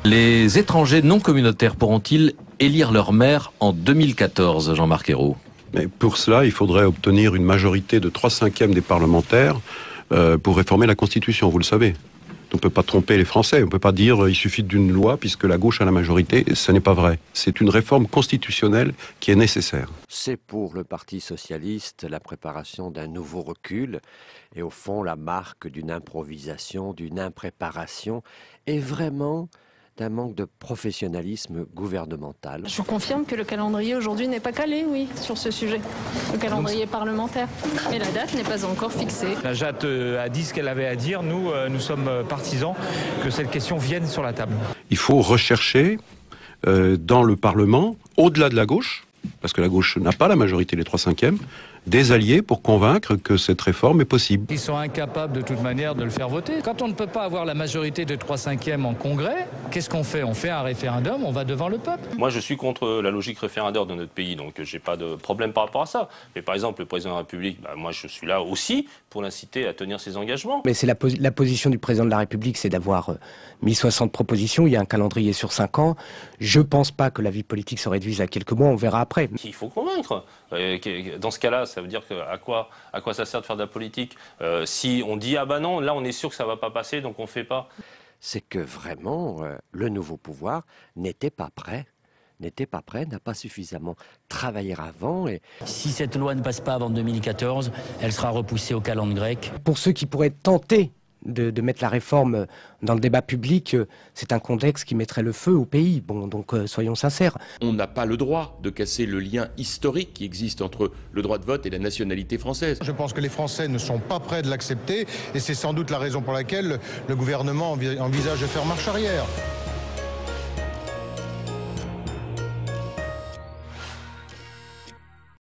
Les étrangers non communautaires pourront-ils élire leur maire en 2014, Jean-Marc Ayrault? Mais pour cela, il faudrait obtenir une majorité de 3/5 des parlementaires pour réformer la Constitution, vous le savez. On ne peut pas tromper les Français, on ne peut pas dire il suffit d'une loi puisque la gauche a la majorité, ce n'est pas vrai. C'est une réforme constitutionnelle qui est nécessaire. C'est pour le Parti socialiste la préparation d'un nouveau recul et au fond la marque d'une improvisation, d'une impréparation et vraiment d'un manque de professionnalisme gouvernemental. Je vous confirme que le calendrier aujourd'hui n'est pas calé, oui, sur ce sujet, le calendrier parlementaire. Et la date n'est pas encore fixée. La JAT a dit ce qu'elle avait à dire. Nous sommes partisans que cette question vienne sur la table. Il faut rechercher dans le Parlement, au-delà de la gauche, parce que la gauche n'a pas la majorité des 3/5, des alliés pour convaincre que cette réforme est possible. Ils sont incapables de toute manière de le faire voter. Quand on ne peut pas avoir la majorité de 3/5 en congrès, qu'est-ce qu'on fait? On fait un référendum, on va devant le peuple. Moi je suis contre la logique référendaire de notre pays, donc j'ai pas de problème par rapport à ça. Mais par exemple le président de la République, moi je suis là aussi pour l'inciter à tenir ses engagements. Mais c'est la position du président de la République, c'est d'avoir 1060 propositions, il y a un calendrier sur 5 ans. Je pense pas que la vie politique se réduise à quelques mois, on verra après. Il faut convaincre. Dans ce cas-là, ça veut dire à quoi ça sert de faire de la politique? Si on dit ah bah non, là on est sûr que ça va pas passer, donc on fait pas. C'est que vraiment le nouveau pouvoir n'était pas prêt, n'a pas suffisamment travaillé avant. Et... Si cette loi ne passe pas avant 2014, elle sera repoussée au calendrier grec. Pour ceux qui pourraient tenter de mettre la réforme dans le débat public, c'est un contexte qui mettrait le feu au pays. Bon, donc soyons sincères. On n'a pas le droit de casser le lien historique qui existe entre le droit de vote et la nationalité française. Je pense que les Français ne sont pas prêts de l'accepter et c'est sans doute la raison pour laquelle le gouvernement envisage de faire marche arrière.